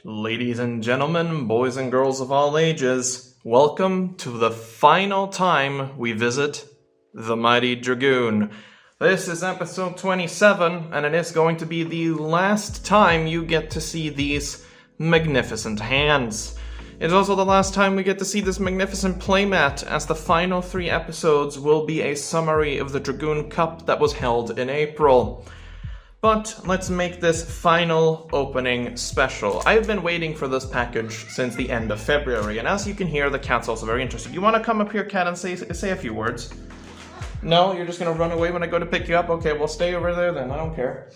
Ladies and gentlemen, boys and girls of all ages, welcome to the final time we visit the Mighty Dragoon. This is episode 27, and it is going to be the last time you get to see these magnificent hands. It's also the last time we get to see this magnificent playmat, as the final 3 episodes will be a summary of the Dragoon Cup that was held in April. But let's make this final opening special. I've been waiting for this package since the end of February, and as you can hear, the cat's also very interested. You want to come up here, cat, and say a few words? No? You're just going to run away when I go to pick you up? Okay, well stay over there then, I don't care.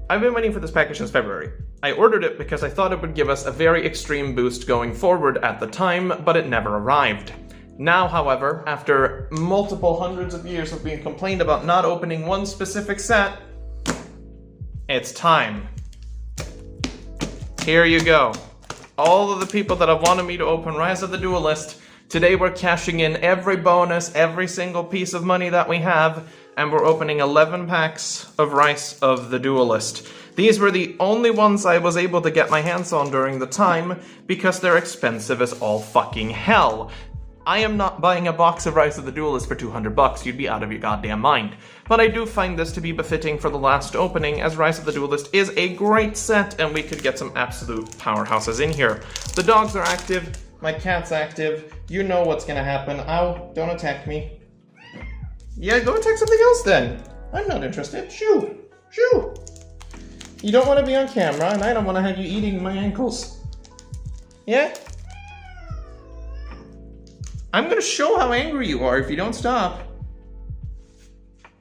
I've been waiting for this package since February. I ordered it because I thought it would give us a very extreme boost going forward at the time, but it never arrived. Now, however, after multiple hundreds of years of being complained about not opening one specific set, it's time. Here you go. All of the people that have wanted me to open Rise of the Duelist, today we're cashing in every bonus, every single piece of money that we have, and we're opening 11 packs of Rise of the Duelist. These were the only ones I was able to get my hands on during the time, because they're expensive as all fucking hell. I am not buying a box of Rise of the Duelist for $200, you'd be out of your goddamn mind. But I do find this to be befitting for the last opening, as Rise of the Duelist is a great set, and we could get some absolute powerhouses in here. The dogs are active, my cat's active, you know what's gonna happen. Ow, don't attack me. Yeah, go attack something else then. I'm not interested. Shoo! Shoo! You don't want to be on camera, and I don't want to have you eating my ankles. Yeah? I'm gonna show how angry you are if you don't stop.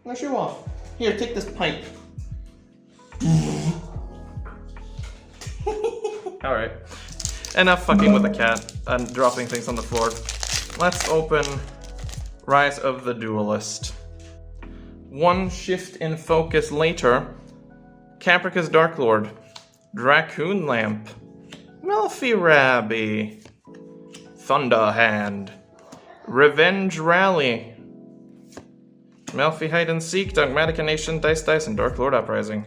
Now show off. Here, take this pipe. Alright. Enough fucking with the cat and dropping things on the floor. Let's open Rise of the Duelist. One shift in focus later, Caprica's Dark Lord, Dragoon Lamp, Melfi Rabby, Thunderhand, Revenge Rally, Melfi Hide and Seek, Dogmatic Nation, Dice, and Dark Lord Uprising.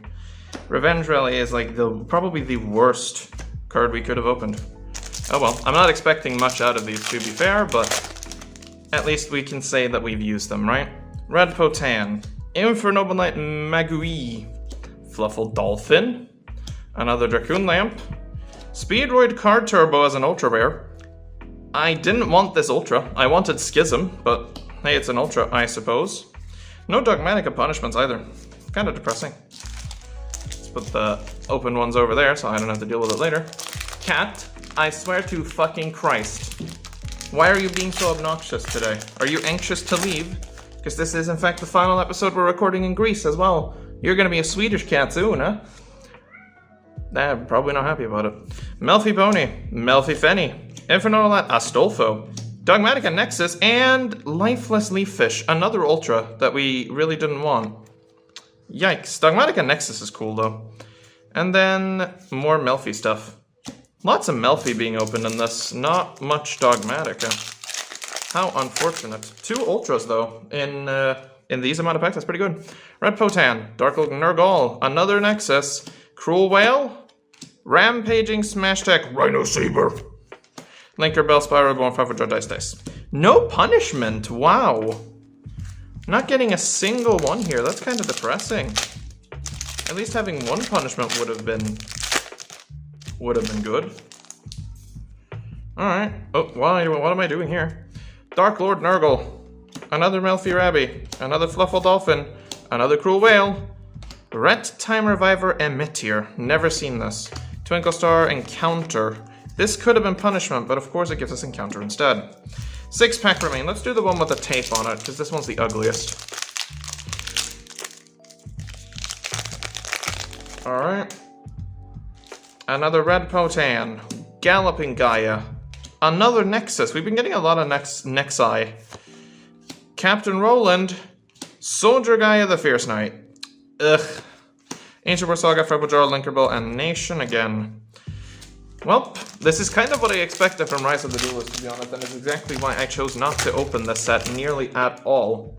Revenge Rally is like probably the worst card we could have opened. Oh well, I'm not expecting much out of these to be fair, but at least we can say that we've used them, right? Red Potan, Infernoble Magui, Fluffle Dolphin, another Dragoon Lamp, Speedroid Card Turbo as an Ultra Rare. I didn't want this Ultra, I wanted Schism, but hey, it's an Ultra, I suppose. No Dogmatic of Punishments either. Kind of depressing. Let's put the open ones over there so I don't have to deal with it later. Cat, I swear to fucking Christ. Why are you being so obnoxious today? Are you anxious to leave? Because this is in fact the final episode we're recording in Greece as well. You're gonna be a Swedish cat soon, huh? Nah, probably not happy about it. Melfi Pony, Melfi Fenny, Infernal Astolfo, Dogmatica Nexus, and Lifeless Leaffish, another Ultra that we really didn't want. Yikes, Dogmatica Nexus is cool though. And then more Melfi stuff. Lots of Melfi being opened in this, not much Dogmatica. How unfortunate. 2 Ultras though, in these amount of packs, that's pretty good. Red Potan, Dark Looking Nurgle, another Nexus, Cruel Whale, Rampaging Smash Tech, Rhino Saber, Linker Bell Spiral, Born 5 for Dice. No punishment, wow. Not getting a single one here, that's kind of depressing. At least having one punishment would have been good. Alright, oh, what am I doing here? Dark Lord Nurgle, another Melfi Rabby, another Fluffle Dolphin, another Cruel Whale, Ret Time Reviver Emitir, never seen this. Twinkle Star Encounter. This could have been punishment, but of course it gives us Encounter instead. 6 pack remain. Let's do the one with the tape on it, because this one's the ugliest. Alright. Another Red Potan, Galloping Gaia, another Nexus. We've been getting a lot of Nexi. Captain Roland, Soldier Gaia the Fierce Knight. Ugh. Ancient War Saga, Freblejar, Linkerbell, and Nation again. Well, this is kind of what I expected from Rise of the Duelist, to be honest, and it's exactly why I chose not to open this set nearly at all.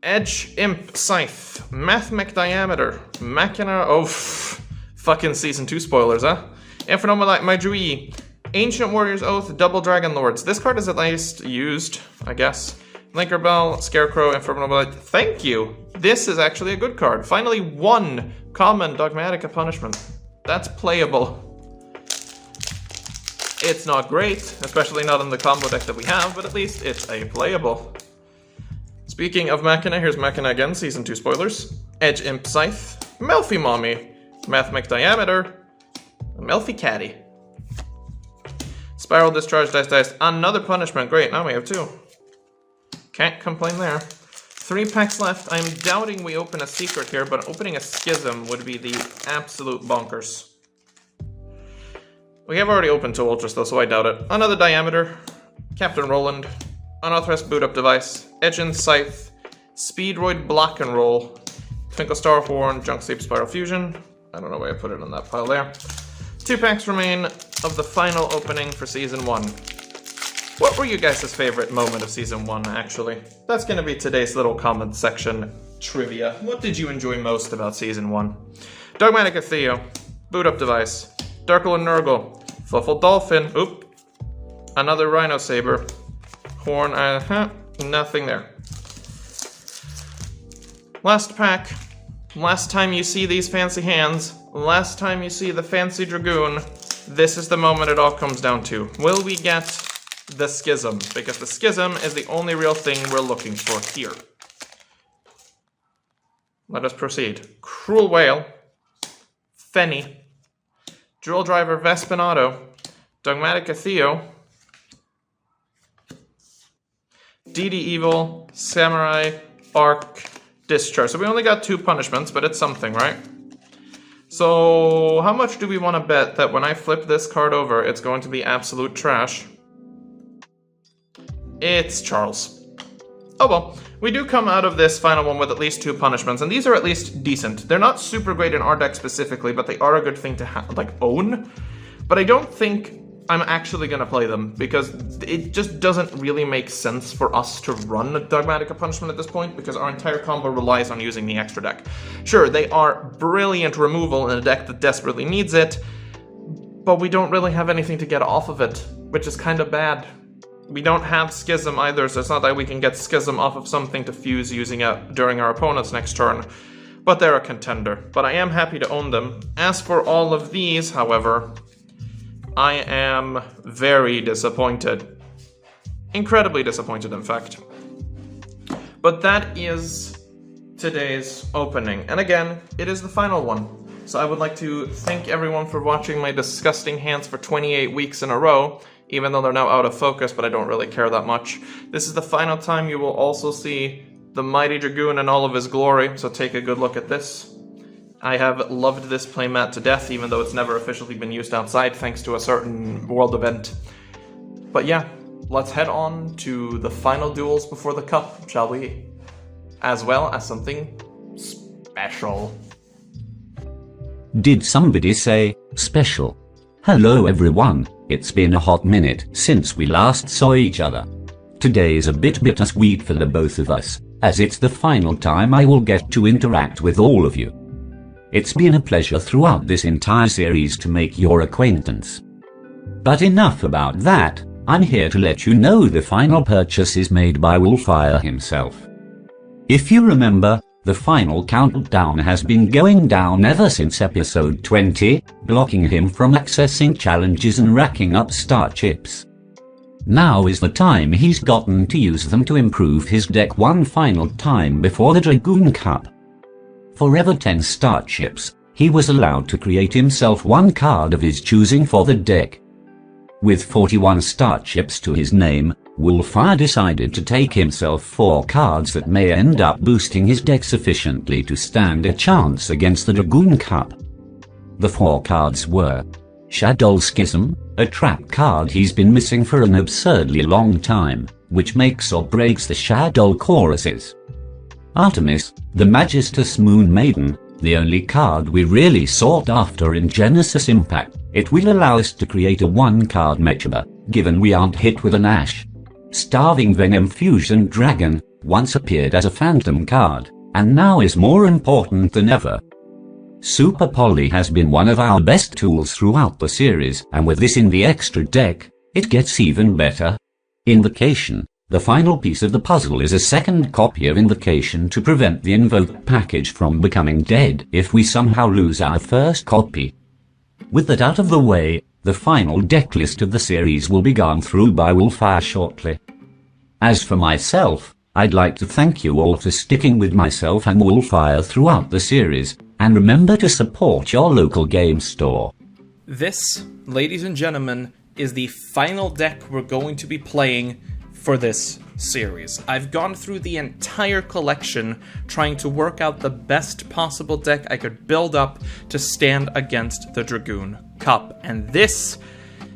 Edge, Imp, Scythe, Mathmech Diameter, Machina of Fucking Season 2 spoilers, huh? Inferno Maijui. Ancient Warrior's Oath, Double Dragon Lords. This card is at least used, I guess. Linker Bell, Scarecrow, Inferno Blight. Thank you! This is actually a good card. Finally, one common Dogmatica Punishment. That's playable. It's not great, especially not in the combo deck that we have, but at least it's a playable. Speaking of Machina, here's Machina again, Season 2 spoilers. Edge Imp Scythe, Melfi Mommy, Mathemic Diameter, Melfi Caddy. Spiral Discharge, Dice, another punishment, great, now we have 2. Can't complain there. 3 packs left, I'm doubting we open a secret here, but opening a Schism would be the absolute bonkers. We have already opened 2 Ultras though, so I doubt it. Another Diameter, Captain Roland, Unauthorized Boot Up Device, Edge and Scythe, Speedroid Block and Roll, Twinkle Star Horn, Junk Sleep Spiral Fusion. I don't know why I put it on that pile there. 2 packs remain of the final opening for Season 1. What were you guys' favorite moment of Season 1, actually? That's gonna be today's little comment section trivia. What did you enjoy most about Season 1? Dogmatica Theo, Boot Up Device, Darkle and Nurgle, Fluffle Dolphin, oop, another Rhino Saber, Horn, nothing there. Last pack, last time you see these fancy hands, last time you see the fancy Dragoon, this is the moment it all comes down to. Will we get the Schism? Because the Schism is the only real thing we're looking for here. Let us proceed. Cruel Whale, Fenny, Drill Driver Vespinato, Dogmatica Theo, DD Evil, Samurai, Arc, Discharge. So we only got 2 punishments, but it's something, right? So how much do we want to bet that when I flip this card over, it's going to be absolute trash? It's Charles. Oh well, we do come out of this final one with at least 2 punishments, and these are at least decent. They're not super great in our deck specifically, but they are a good thing to own. But I don't think I'm actually going to play them, because it just doesn't really make sense for us to run a Dogmatica Punishment at this point, because our entire combo relies on using the extra deck. Sure, they are brilliant removal in a deck that desperately needs it, but we don't really have anything to get off of it, which is kind of bad. We don't have Schism either, so it's not that we can get Schism off of something to fuse using it during our opponent's next turn. But they're a contender. But I am happy to own them. As for all of these, however, I am very disappointed. Incredibly disappointed, in fact. But that is today's opening. And again, it is the final one. So I would like to thank everyone for watching my disgusting hands for 28 weeks in a row. Even though they're now out of focus, but I don't really care that much. This is the final time you will also see the Mighty Dragoon in all of his glory, so take a good look at this. I have loved this playmat to death, even though it's never officially been used outside, thanks to a certain world event. But yeah, let's head on to the final duels before the cup, shall we? As well as something special. Did somebody say special? Hello everyone. It's been a hot minute since we last saw each other. Today is a bit bittersweet for the both of us, as it's the final time I will get to interact with all of you. It's been a pleasure throughout this entire series to make your acquaintance. But enough about that, I'm here to let you know the final purchase is made by Wolfire himself. If you remember, the final countdown has been going down ever since episode 20, blocking him from accessing challenges and racking up star chips. Now is the time he's gotten to use them to improve his deck one final time before the Dragoon Cup. For every 10 star chips, he was allowed to create himself one card of his choosing for the deck. With 41 star chips to his name, Wolfire decided to take himself 4 cards that may end up boosting his deck sufficiently to stand a chance against the Dragoon Cup. The 4 cards were Shaddoll Schism, a trap card he's been missing for an absurdly long time, which makes or breaks the Shaddoll choruses. Artemis, the Magistus Moon Maiden, the only card we really sought after in Genesis Impact. It will allow us to create a 1-card Mechuba, given we aren't hit with an Ash. Starving Venom Fusion Dragon, once appeared as a phantom card, and now is more important than ever. Super Poly has been one of our best tools throughout the series, and with this in the extra deck, it gets even better. Invocation. The final piece of the puzzle is a second copy of Invocation to prevent the invoke package from becoming dead if we somehow lose our first copy. With that out of the way, the final deck list of the series will be gone through by Wolfire shortly. As for myself, I'd like to thank you all for sticking with myself and Wolfire throughout the series, and remember to support your local game store. This, ladies and gentlemen, is the final deck we're going to be playing for this series. I've gone through the entire collection trying to work out the best possible deck I could build up to stand against the Dragoon Cup, and this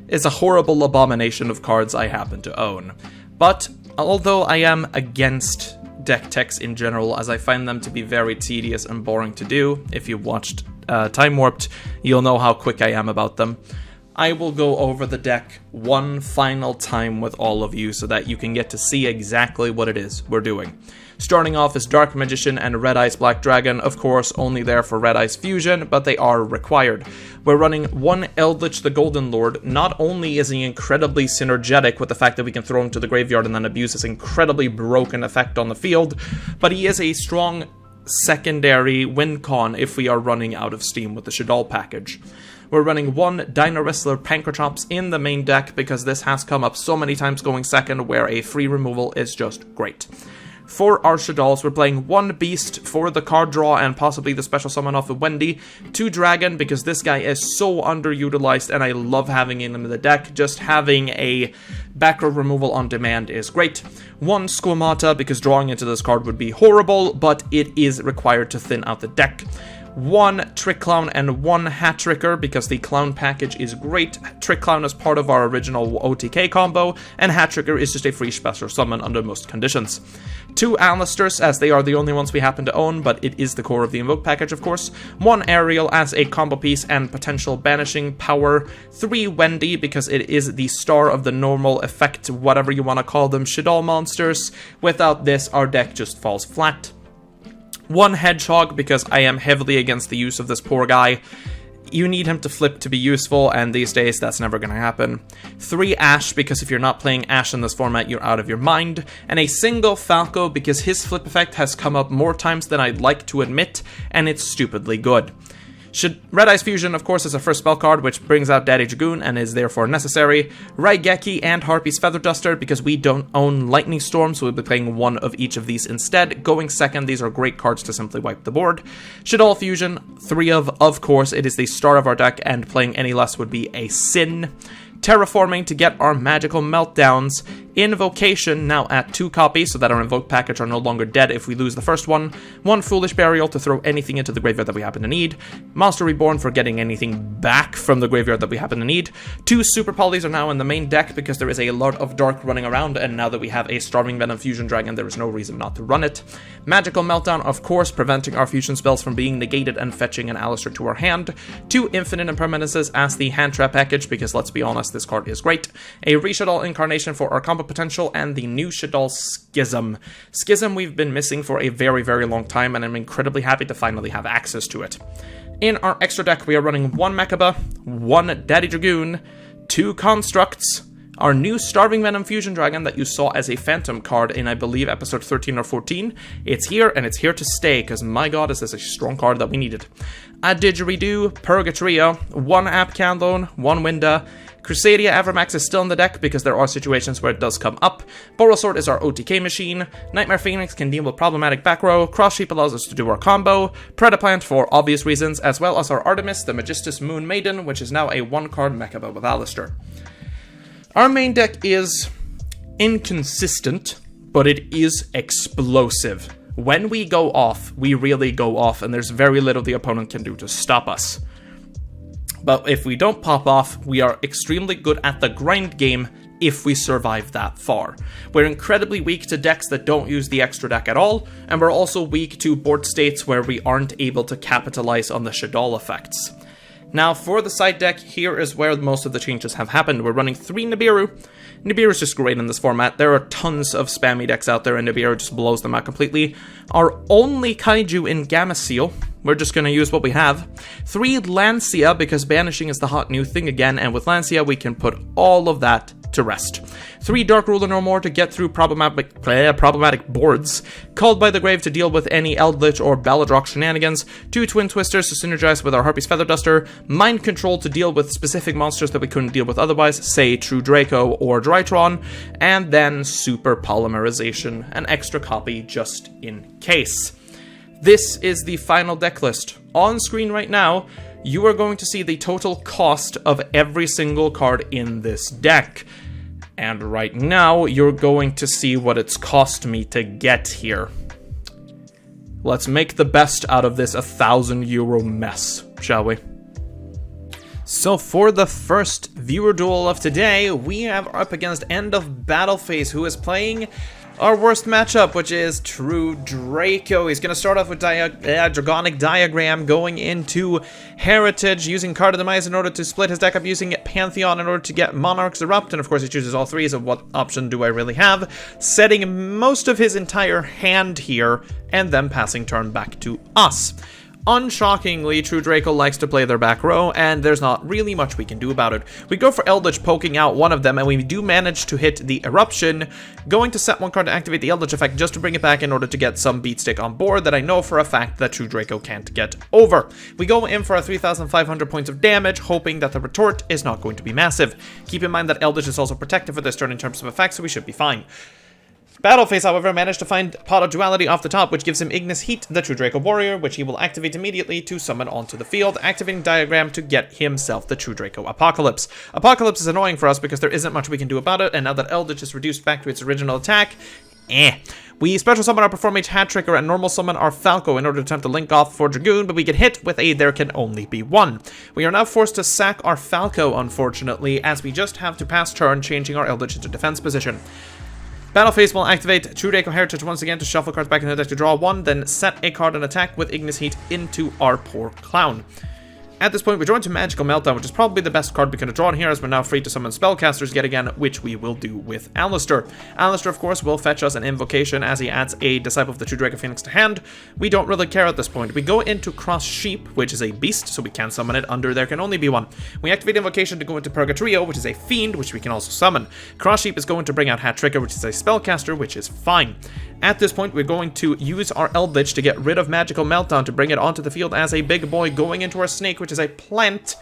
is a horrible abomination of cards I happen to own. But although I am against deck techs in general, as I find them to be very tedious and boring to do, if you watched Time Warped, you'll know how quick I am about them. I will go over the deck one final time with all of you so that you can get to see exactly what it is we're doing. Starting off is Dark Magician and Red Eyes Black Dragon, of course only there for Red Eyes Fusion, but they are required. We're running one Eldritch the Golden Lord. Not only is he incredibly synergetic with the fact that we can throw him to the graveyard and then abuse his incredibly broken effect on the field, but he is a strong secondary win con if we are running out of steam with the Shaddoll package. We're running one Dino Wrestler Pancratops in the main deck because this has come up so many times going second where a free removal is just great. For our Shaddolls, we're playing one Beast for the card draw and possibly the special summon off of Wendy, 2 Dragon because this guy is so underutilized and I love having him in the deck. Just having a back row removal on demand is great. 1 Squamata because drawing into this card would be horrible, but it is required to thin out the deck. 1 Trick Clown and 1 Hat Tricker because the Clown package is great. Trick Clown is part of our original OTK combo, and Hat Tricker is just a free special summon under most conditions. 2 Alistairs, as they are the only ones we happen to own, but it is the core of the Invoke package, of course. 1 Ariel as a combo piece and potential banishing power. 3 Wendy because it is the star of the normal effect, whatever you want to call them, Shaddoll monsters. Without this, our deck just falls flat. 1 Hedgehog because I am heavily against the use of this poor guy. You need him to flip to be useful, and these days that's never going to happen. 3 Ash because if you're not playing Ash in this format, you're out of your mind. And a single Falco because his flip effect has come up more times than I'd like to admit, and it's stupidly good. Red Eyes Fusion, of course, is a first spell card, which brings out Daddy Dragoon and is therefore necessary. Raigeki and Harpy's Feather Duster, because we don't own Lightning Storm, so we'll be playing one of each of these instead. Going second, these are great cards to simply wipe the board. Shaddoll Fusion, 3 of course, it is the star of our deck, and playing any less would be a sin. Terraforming to get our magical meltdowns. Invocation, now at 2 copies, so that our Invoke package are no longer dead if we lose the first one. 1 Foolish Burial to throw anything into the graveyard that we happen to need. Monster Reborn for getting anything back from the graveyard that we happen to need. 2 Super Polys are now in the main deck because there is a lot of Dark running around, and now that we have a Starving Venom Fusion Dragon, there is no reason not to run it. Magical Meltdown, of course, preventing our fusion spells from being negated and fetching an Alistair to our hand. 2 Infinite Impermanences as the Hand Trap package, because let's be honest, this card is great. A Reshaddoll Incarnation for our combo potential, and the new Shaddoll Schism. Schism we've been missing for a very, very long time, and I'm incredibly happy to finally have access to it. In our extra deck, we are running 1 Mechaba, 1 Daddy Dragoon, 2 Constructs, our new Starving Venom Fusion Dragon that you saw as a Phantom card in, I believe, episode 13 or 14. It's here, and it's here to stay, because my god, is this a strong card that we needed. A Didgeridoo, Purgatoria, 1 Apcandlone, 1 Winda. Crusadia Evermax is still in the deck because there are situations where it does come up. Borosword is our OTK machine. Nightmare Phoenix can deal with problematic back row. Cross Sheep allows us to do our combo. Predaplant for obvious reasons, as well as our Artemis, the Magistus Moon Maiden, which is now a 1-card Mechaba with Alistair. Our main deck is inconsistent, but it is explosive. When we go off, we really go off, and there's very little the opponent can do to stop us. But if we don't pop off, we are extremely good at the grind game if we survive that far. We're incredibly weak to decks that don't use the extra deck at all, and we're also weak to board states where we aren't able to capitalize on the Shaddoll effects. Now, for the side deck, here is where most of the changes have happened. We're running 3 Nibiru. Nibiru is just great in this format. There are tons of spammy decks out there, and Nibiru just blows them out completely. Our only Kaiju in Gamma Seal. We're just going to use what we have. 3 Lancia, because banishing is the hot new thing again, and with Lancia, we can put all of that to rest. 3 Dark Ruler no more to get through problematic boards. Called by the Grave to deal with any Eldritch or Baladrock shenanigans. 2 Twin Twisters to synergize with our Harpy's Feather Duster. Mind Control to deal with specific monsters that we couldn't deal with otherwise, say True Draco or Drytron. And then Super Polymerization, an extra copy just in case. This is the final deck list. On screen right now, you are going to see the total cost of every single card in this deck. And right now, you're going to see what it's cost me to get here. Let's make the best out of this €1,000 mess, shall we? So for the first viewer duel of today, we have up against EndOfBattlePhase, who is playing our worst matchup, which is True Draco. He's going to start off with Dragonic Diagram, going into Heritage, using Card of Demise in order to split his deck up, using Pantheon in order to get Monarchs Erupt, and of course he chooses all 3, so what option do I really have? Setting most of his entire hand here, and then passing turn back to us. Unshockingly, True Draco likes to play their back row, and there's not really much we can do about it. We go for Eldritch, poking out one of them, and we do manage to hit the Eruption, going to set 1 card to activate the Eldritch effect just to bring it back in order to get some beatstick on board that I know for a fact that True Draco can't get over. We go in for our 3,500 points of damage, hoping that the retort is not going to be massive. Keep in mind that Eldritch is also protected for this turn in terms of effects, so we should be fine. Battlephase, however, managed to find Pot of Duality off the top, which gives him Ignis Heat, the True Draco Warrior, which he will activate immediately to summon onto the field, activating Diagram to get himself the True Draco Apocalypse. Apocalypse is annoying for us because there isn't much we can do about it, and now that Eldritch is reduced back to its original attack, we special summon our Perform Mage Hat Tricker and normal summon our Falco in order to attempt to link off for Dragoon, but we get hit with a There Can Only Be One. We are now forced to sack our Falco, unfortunately, as we just have to pass turn, changing our Eldritch into defense position. Battlephase will activate True Draco Heritage once again to shuffle cards back in the deck to draw 1, then set a card and attack with Ignis Heat into our poor clown. At this point, we're drawn to Magical Meltdown, which is probably the best card we could have drawn here, as we're now free to summon Spellcasters yet again, which we will do with Alistair. Alistair, of course, will fetch us an Invocation as he adds a Disciple of the True Draco Phoenix to hand. We don't really care at this point. We go into Cross Sheep, which is a beast, so we can summon it under There Can Only Be One. We activate Invocation to go into Purgatorio, which is a Fiend, which we can also summon. Cross Sheep is going to bring out Hat Tricker, which is a Spellcaster, which is fine. At this point, we're going to use our Eldritch to get rid of Magical Meltdown to bring it onto the field as a big boy, going into our Snake, which is a plant,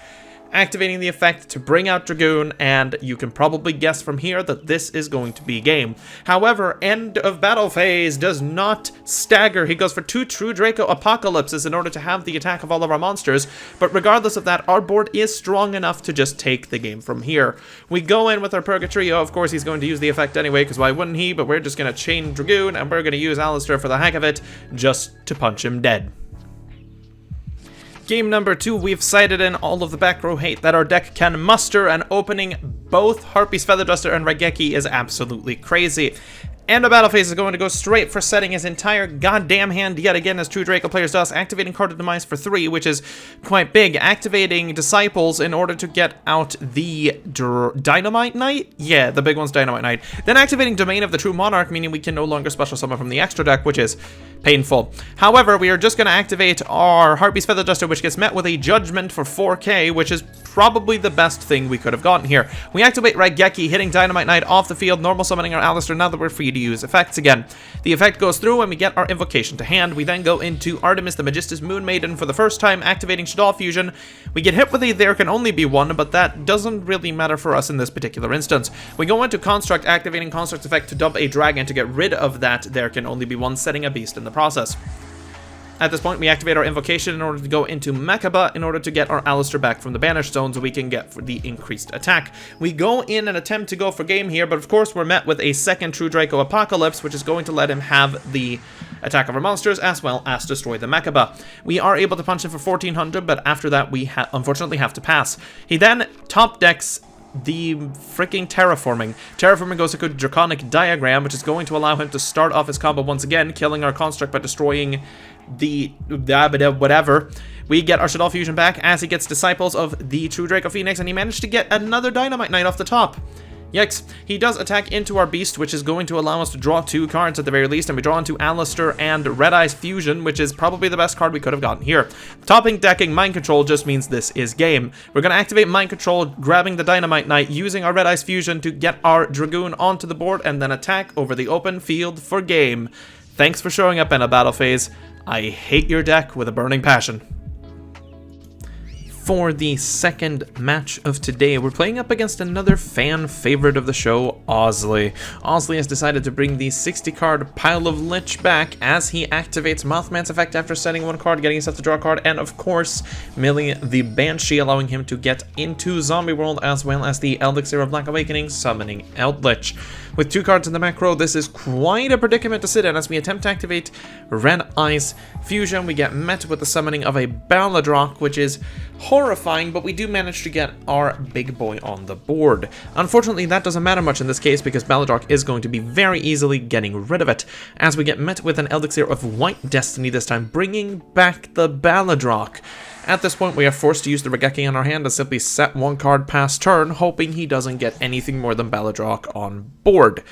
activating the effect to bring out Dragoon, and you can probably guess from here that this is going to be game. However, EndOfBattlePhase does not stagger. He goes for 2 True Draco Apocalypses in order to have the attack of all of our monsters, but regardless of that, our board is strong enough to just take the game from here. We go in with our Purgatorio. Of course, he's going to use the effect anyway, because why wouldn't he? But we're just going to chain Dragoon, and we're going to use Alistair for the heck of it, just to punch him dead. Game number 2, we've cited in all of the back row hate that our deck can muster, and opening both Harpy's Feather Duster and Raigeki is absolutely crazy. EndOfBattlePhase is going to go straight for setting his entire goddamn hand yet again as True Draco players does, activating Card of Demise for 3, which is quite big, activating Disciples in order to get out the Dynamite Knight? Yeah, the big one's Dynamite Knight. Then activating Domain of the True Monarch, meaning we can no longer special summon from the extra deck, which is painful. However, we are just going to activate our Harpy's Feather Duster, which gets met with a Judgment for 4k, which is probably the best thing we could have gotten here. We activate Raigeki, hitting Dynamite Knight off the field, normal summoning our Alistair now that we're free to use effects again. The effect goes through and we get our Invocation to hand. We then go into Artemis the Magistus Moon Maiden for the first time, activating Shaddoll Fusion. We get hit with a There Can Only Be One, but that doesn't really matter for us in this particular instance. We go into Construct, activating Construct's effect to dump a dragon to get rid of that There Can Only Be One, setting a beast in the process. At this point, we activate our Invocation in order to go into Mechaba in order to get our Alistair back from the Banished Zone so we can get for the increased attack. We go in and attempt to go for game here, but of course we're met with a second True Draco Apocalypse, which is going to let him have the attack of our monsters as well as destroy the Mechaba. We are able to punch him for 1400, but after that we unfortunately have to pass. He then top decks the freaking Terraforming. Terraforming goes to a Draconic Diagram, which is going to allow him to start off his combo once again, killing our Construct by destroying the whatever. We get our Shaddoll fusion back as he gets Disciples of the True Draco Phoenix, and he managed to get another Dynamite Knight off the top. Yikes. He does attack into our Beast, which is going to allow us to draw 2 cards at the very least, and we draw into Alistair and Red Eyes Fusion, which is probably the best card we could have gotten here. Topping decking Mind Control just means this is game. We're going to activate Mind Control, grabbing the Dynamite Knight, using our Red Eyes Fusion to get our Dragoon onto the board, and then attack over the open field for game. Thanks for showing up in a battle phase. I hate your deck with a burning passion. For the second match of today, we're playing up against another fan favorite of the show, Ouseley. Ouseley has decided to bring the 60-card pile of Lich back as he activates Mothman's effect after setting 1 card, getting himself to draw a card, and of course, milling the Banshee, allowing him to get into Zombie World, as well as the Elixir of Black Awakening, summoning Eldritch. With 2 cards in the macro, this is quite a predicament to sit in as we attempt to activate Red Eyes Fusion. We get met with the summoning of a Balladrock, which is horrifying, but we do manage to get our big boy on the board. Unfortunately, that doesn't matter much in this case because Balladrock is going to be very easily getting rid of it, as we get met with an Elixir of White Destiny this time, bringing back the Balladrock. At this point, we are forced to use the Regeki in our hand and simply set 1 card past turn, hoping he doesn't get anything more than Balladrock on board.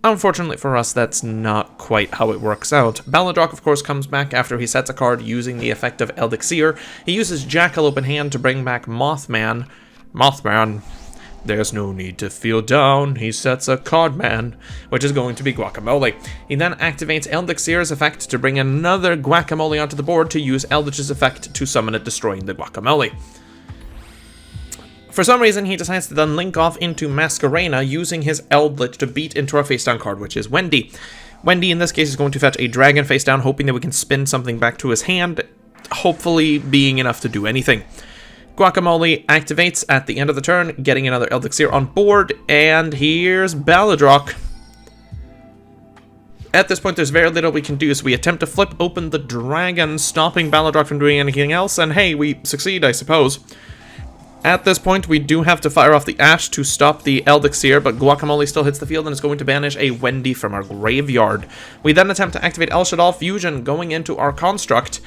Unfortunately for us, that's not quite how it works out. Balladrock, of course, comes back after he sets a card using the effect of Elixir. He uses Jackalope in hand to bring back Mothman. Mothman, there's no need to feel down. He sets a card man, which is going to be Guacamole. He then activates Elixir's effect to bring another Guacamole onto the board to use Eldritch's effect to summon it, destroying the Guacamole. For some reason, he decides to then link off into Masquerena, using his Eldritch to beat into our face down card, which is Wendy. Wendy, in this case, is going to fetch a dragon face down, hoping that we can spin something back to his hand, hopefully being enough to do anything. Guacamole activates at the end of the turn, getting another Elixir on board, and here's Balladrock. At this point, there's very little we can do, so we attempt to flip open the dragon, stopping Balladrock from doing anything else, and hey, we succeed, I suppose. At this point, we do have to fire off the Ash to stop the Elixir, but Guacamole still hits the field and is going to banish a Wendy from our graveyard. We then attempt to activate El Shaddoll Fusion, going into our construct.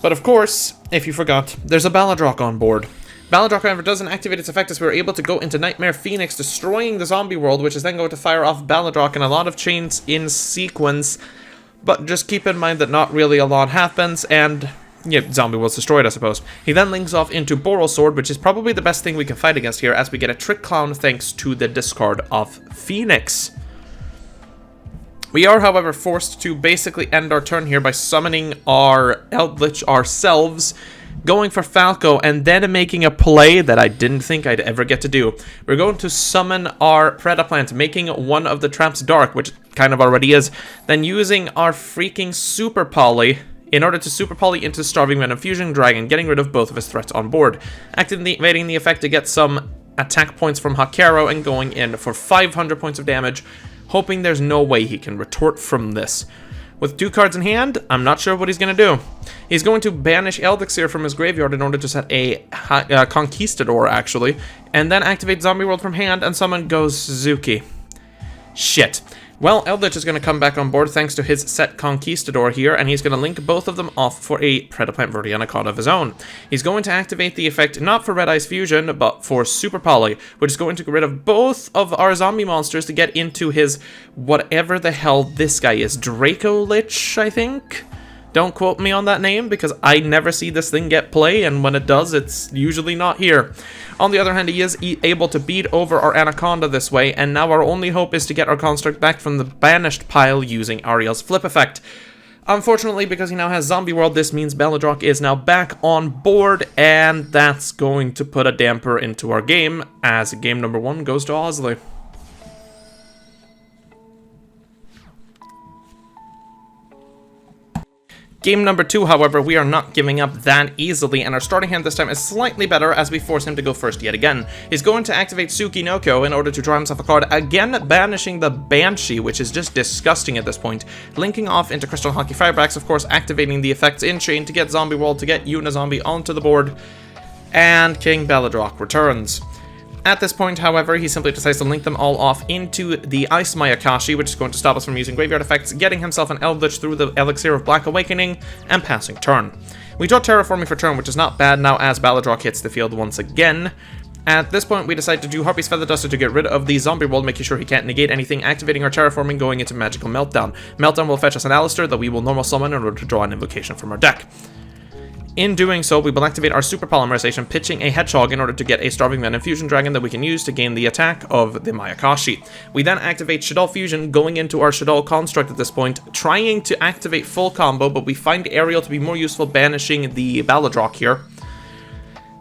But of course, if you forgot, there's a Balladrock on board. Balladrock, however, doesn't activate its effect as we're able to go into Nightmare Phoenix, destroying the zombie world, which is then going to fire off Balladrock and a lot of chains in sequence. But just keep in mind that not really a lot happens, and yeah, zombie world's destroyed, I suppose. He then links off into Boral Sword, which is probably the best thing we can fight against here, as we get a Trick Clown thanks to the discard of Phoenix. We are, however, forced to basically end our turn here by summoning our Eldritch ourselves, going for Falco, and then making a play that I didn't think I'd ever get to do. We're going to summon our Predaplant, making one of the traps dark, which kind of already is, then using our freaking Super Poly in order to Super Poly into Starving Man and Fusion Dragon, getting rid of both of his threats on board. Activating the effect to get some attack points from Hakero and going in for 500 points of damage, hoping there's no way he can retort from this. With 2 cards in hand, I'm not sure what he's going to do. He's going to banish Elixir from his graveyard in order to set a Conquistador, actually, and then activate Zombie World from hand and summon Gozuki. Shit. Well, Eldritch is going to come back on board thanks to his set Conquistador here, and he's going to link both of them off for a Predaplant Verdiana card of his own. He's going to activate the effect not for Red Eyes Fusion, but for Super Poly, which is going to get rid of both of our zombie monsters to get into his whatever the hell this guy is. Draco Lich, I think? Don't quote me on that name, because I never see this thing get play, and when it does, it's usually not here. On the other hand, he is able to beat over our Anaconda this way, and now our only hope is to get our construct back from the banished pile using Ariel's flip effect. Unfortunately, because he now has Zombie World, this means Balladrock is now back on board, and that's going to put a damper into our game, as game number 1 goes to Ouseley. Game number 2, however, we are not giving up that easily, and our starting hand this time is slightly better as we force him to go first yet again. He's going to activate Tsukinoko in order to draw himself a card, again banishing the Banshee, which is just disgusting at this point. Linking off into Crystal Hockey Firebrax, of course, activating the effects in chain to get Zombie World, to get Unizombie onto the board, and King Balladrock returns. At this point, however, he simply decides to link them all off into the Ice Mayakashi, which is going to stop us from using graveyard effects, getting himself an Eldritch through the Elixir of Black Awakening, and passing turn. We draw Terraforming for turn, which is not bad now as Balladrock hits the field once again. At this point, we decide to do Harpy's Feather Duster to get rid of the Zombie World, making sure he can't negate anything, activating our Terraforming, going into Magical Meltdown. Meltdown will fetch us an Alistair that we will normal summon in order to draw an invocation from our deck. In doing so, we will activate our Super Polymerization, pitching a Hedgehog in order to get a Starving Man Infusion Dragon that we can use to gain the attack of the Mayakashi. We then activate Shaddoll Fusion, going into our Shaddoll Construct at this point, trying to activate full combo, but we find Aerial to be more useful, banishing the Balladrock here.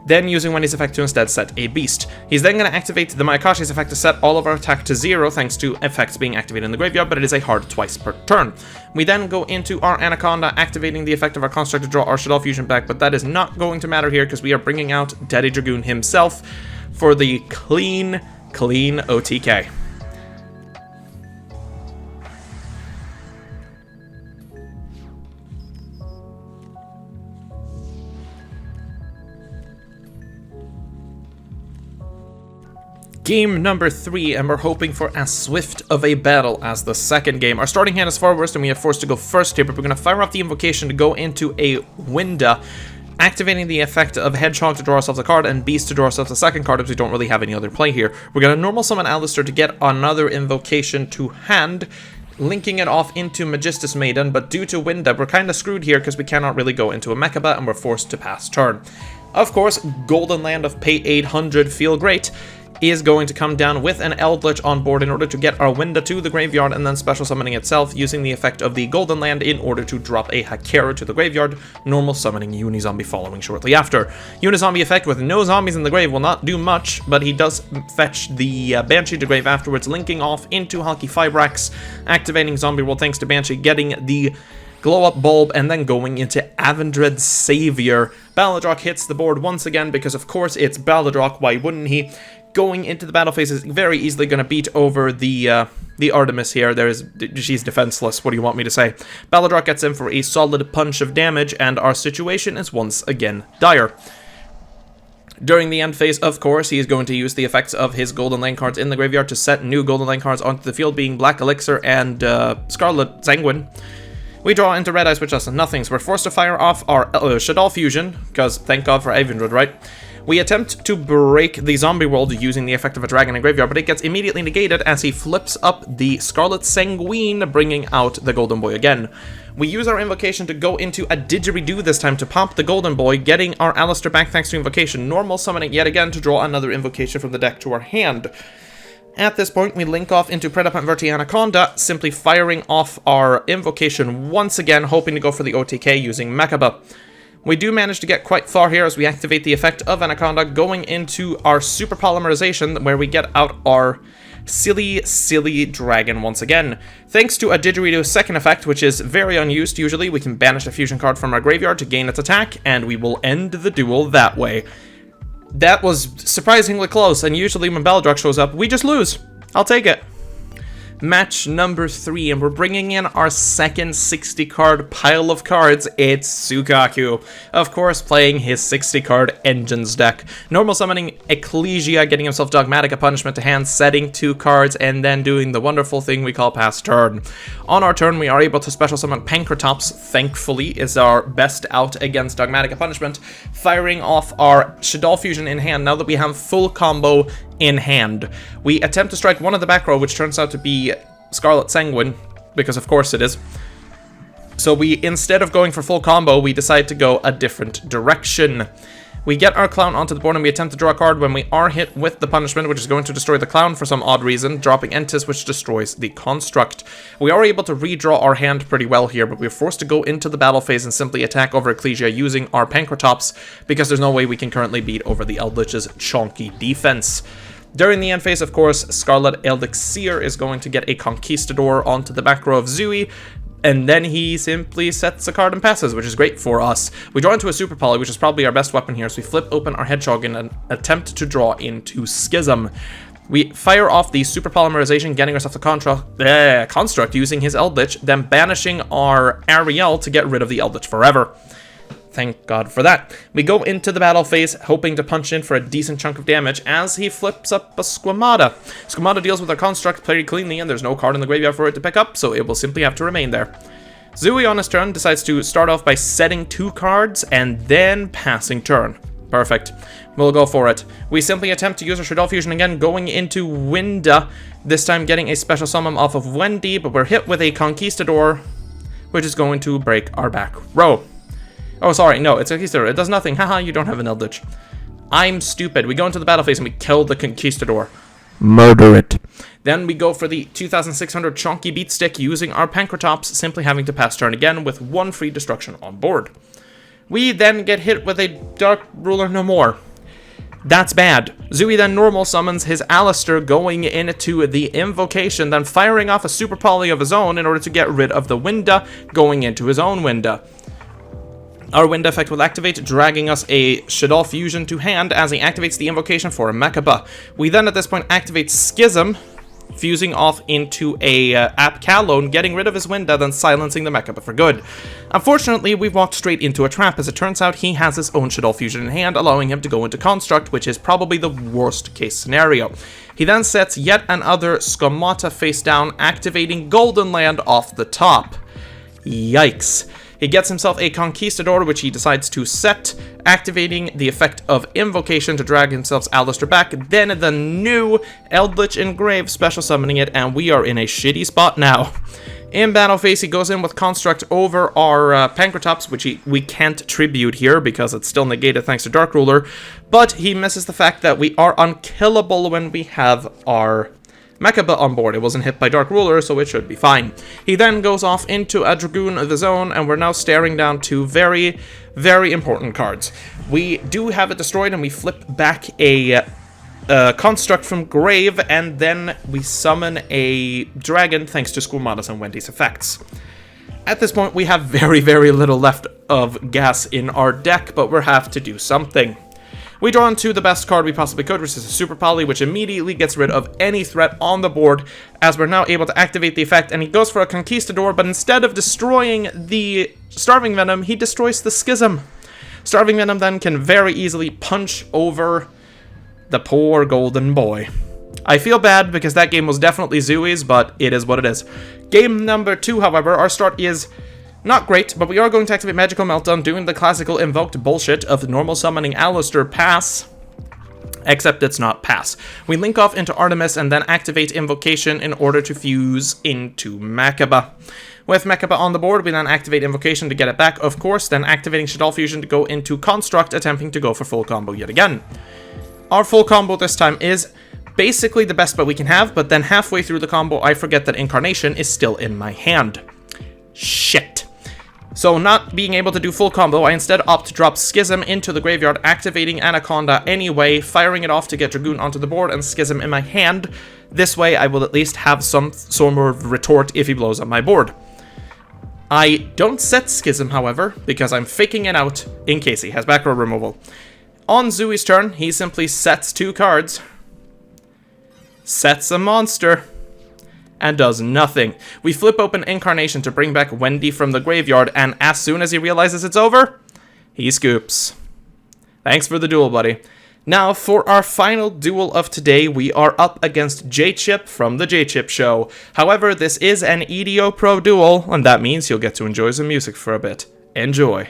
Then using Wendy's effect to instead set a Beast. He's then going to activate the Mayakashi's effect to set all of our attack to 0 thanks to effects being activated in the graveyard, but it is a hard twice per turn. We then go into our Anaconda, activating the effect of our Construct to draw our Shaddoll Fusion back, but that is not going to matter here because we are bringing out Daddy Dragoon himself for the clean OTK. Game number 3, and we're hoping for as swift of a battle as the second game. Our starting hand is far worse, and we are forced to go first here, but we're going to fire off the invocation to go into a Winda, activating the effect of Hedgehog to draw ourselves a card, and Beast to draw ourselves a second card, as we don't really have any other play here. We're going to normal summon Alistair to get another invocation to hand, linking it off into Magistus Maiden, but due to Winda, we're kind of screwed here because we cannot really go into a Mechaba, and we're forced to pass turn. Of course, Golden Land of Pay 800 Feel Great is going to come down with an Eldritch on board in order to get our Winda to the graveyard and then special summoning itself using the effect of the Golden Land in order to drop a Hakera to the graveyard, normal summoning Unizombie following shortly after. Unizombie effect with no zombies in the grave will not do much, but he does fetch the Banshee to grave afterwards, linking off into Hulky Fibrax, activating Zombie World thanks to Banshee, getting the Glow-Up Bulb, and then going into Avendred's Savior. Balladrock hits the board once again because of course it's Balladrock, why wouldn't he? Going into the battle phase is very easily going to beat over the Artemis here. She's defenseless, what do you want me to say? Balladrock gets in for a solid punch of damage, and our situation is once again dire. During the end phase, of course, he is going to use the effects of his Golden Lane cards in the graveyard to set new Golden Lane cards onto the field, being Black Elixir and Scarlet Sanguine. We draw into Red Eyes, which does nothing, so we're forced to fire off our Shaddoll Fusion, because thank God for Avendred, right? We attempt to break the Zombie World using the effect of a Dragon in Graveyard, but it gets immediately negated as he flips up the Scarlet Sanguine, bringing out the Golden Boy again. We use our invocation to go into a Didgeridoo this time to pop the Golden Boy, getting our Alistair back thanks to invocation, normal summoning yet again to draw another invocation from the deck to our hand. At this point, we link off into Predapant Verti Anaconda, simply firing off our invocation once again, hoping to go for the OTK using Mechaba. We do manage to get quite far here as we activate the effect of Anaconda, going into our Super Polymerization, where we get out our silly dragon once again. Thanks to a Didgeridoo's second effect, which is very unused usually, we can banish a fusion card from our graveyard to gain its attack, and we will end the duel that way. That was surprisingly close, and usually when Balladrock shows up, we just lose. I'll take it. Match number 3, and we're bringing in our second 60-card pile of cards. It's Zuikaku, of course, playing his 60-card Engines deck. Normal summoning Ecclesia, getting himself Dogmatic Punishment to hand, setting 2 cards, and then doing the wonderful thing we call pass turn. On our turn, we are able to special summon Pankratops, thankfully, is our best out against Dogmatic Punishment, firing off our Shaddoll Fusion in hand now that we have full combo in hand. We attempt to strike one of the back row, which turns out to be Scarlet Sanguine, because of course it is. So we, instead of going for full combo, we decide to go a different direction. We get our Clown onto the board and we attempt to draw a card when we are hit with the punishment, which is going to destroy the Clown for some odd reason, dropping Entis, which destroys the Construct. We are able to redraw our hand pretty well here, but we're forced to go into the battle phase and simply attack over Ecclesia using our Pankratops, because there's no way we can currently beat over the Eldritch's chonky defense. During the end phase, of course, Scarlet Elixir is going to get a Conquistador onto the back row of Zui, and then he simply sets a card and passes, which is great for us. We draw into a Super Poly, which is probably our best weapon here, so we flip open our Hedgehog in an attempt to draw into Schism. We fire off the Super Polymerization, getting ourselves a Construct using his Eldritch, then banishing our Ariel to get rid of the Eldritch forever. Thank God for that. We go into the battle phase, hoping to punch in for a decent chunk of damage as he flips up a Squamata. Squamata deals with our Construct pretty cleanly, and there's no card in the graveyard for it to pick up, so it will simply have to remain there. Zui on his turn decides to start off by setting 2 cards and then passing turn. Perfect. We'll go for it. We simply attempt to use our Shaddoll Fusion again, going into Winda, this time getting a special summon off of Wendy, but we're hit with a Conquistador, which is going to break our back row. Oh, sorry, no, it's a Conquistador. It does nothing. Haha, you don't have an Eldritch. I'm stupid. We go into the battle phase and we kill the Conquistador. Murder it. Then we go for the 2600 Chonky Beat Stick using our Pancratops, simply having to pass turn again with 1 free destruction on board. We then get hit with a Dark Ruler no more. That's bad. Zui then normal summons his Alistair, going into the invocation, then firing off a Super Poly of his own in order to get rid of the Winda, going into his own Winda. Our Winda effect will activate, dragging us a Shaddoll Fusion to hand as he activates the invocation for a Mechaba. We then at this point activate Schism, fusing off into a Apkalone, getting rid of his Winda, then silencing the Mechaba for good. Unfortunately, we've walked straight into a trap. As it turns out, he has his own Shaddoll Fusion in hand, allowing him to go into Construct, which is probably the worst case scenario. He then sets yet another Skomata face down, activating Golden Land off the top. Yikes. He gets himself a Conquistador, which he decides to set, activating the effect of Invocation to drag himself Alistair back, then the new Eldritch Engrave, special summoning it, and we are in a shitty spot now. In battle phase, he goes in with Construct over our Pancratops, which we can't tribute here because it's still negated thanks to Dark Ruler, but he misses the fact that we are unkillable when we have our Mechaba on board. It wasn't hit by Dark Ruler, so it should be fine. He then goes off into a Dragoon of his own, and we're now staring down 2 very, very important cards. We do have it destroyed, and we flip back a Construct from Grave, and then we summon a Dragon thanks to Squamatus and Wendy's effects. At this point, we have very, very little left of gas in our deck, but we'll have to do something. We draw into the best card we possibly could, which is a Super Poly, which immediately gets rid of any threat on the board, as we're now able to activate the effect, and he goes for a Conquistador, but instead of destroying the Starving Venom, he destroys the Schism. Starving Venom then can very easily punch over the poor golden boy. I feel bad because that game was definitely Zui's, but it is what it is. Game number 2, however, our start is not great, but we are going to activate Magical Meltdown, doing the classical invoked bullshit of normal summoning Alistair pass, except it's not pass. We link off into Artemis and then activate Invocation in order to fuse into Mechaba. With Mechaba on the board, we then activate Invocation to get it back, of course, then activating Shaddoll Fusion to go into Construct, attempting to go for full combo yet again. Our full combo this time is basically the best bet we can have, but then halfway through the combo, I forget that Incarnation is still in my hand. Shit. So not being able to do full combo, I instead opt to drop Schism into the graveyard, activating Anaconda anyway, firing it off to get Dragoon onto the board and Schism in my hand. This way I will at least have some sort of retort if he blows up my board. I don't set Schism, however, because I'm faking it out in case he has back row removal. On Zui's turn, he simply sets 2 cards, sets a monster, and does nothing. We flip open Incarnation to bring back Wendy from the graveyard, and as soon as he realizes it's over, he scoops. Thanks for the duel, buddy. Now, for our final duel of today, we are up against J-Chip from the J-Chip Show. However, this is an EDO Pro duel, and that means you'll get to enjoy some music for a bit. Enjoy.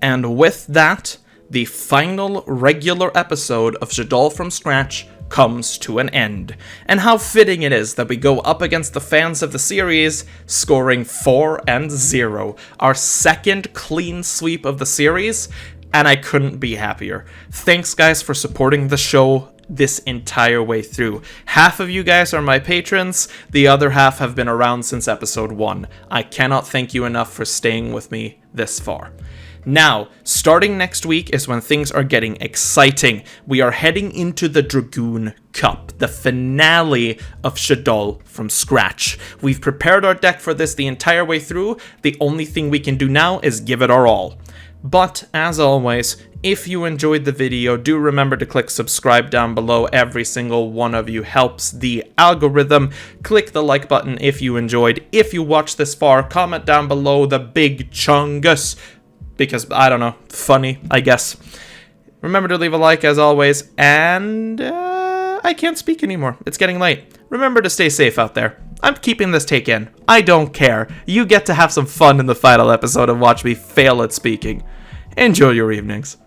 And with that, the final regular episode of Shaddoll from Scratch comes to an end. And how fitting it is that we go up against the fans of the series, scoring 4-0, our second clean sweep of the series, and I couldn't be happier. Thanks guys for supporting the show this entire way through. Half of you guys are my patrons, the other half have been around since episode 1. I cannot thank you enough for staying with me this far. Now, starting next week is when things are getting exciting. We are heading into the Dragoon Cup, the finale of Shaddoll from Scratch. We've prepared our deck for this the entire way through. The only thing we can do now is give it our all. But, as always, if you enjoyed the video, do remember to click subscribe down below. Every single one of you helps the algorithm. Click the like button if you enjoyed. If you watched this far, comment down below the big chungus. Because, I don't know, funny, I guess. Remember to leave a like as always, and I can't speak anymore. It's getting late. Remember to stay safe out there. I'm keeping this take in. I don't care. You get to have some fun in the final episode and watch me fail at speaking. Enjoy your evenings.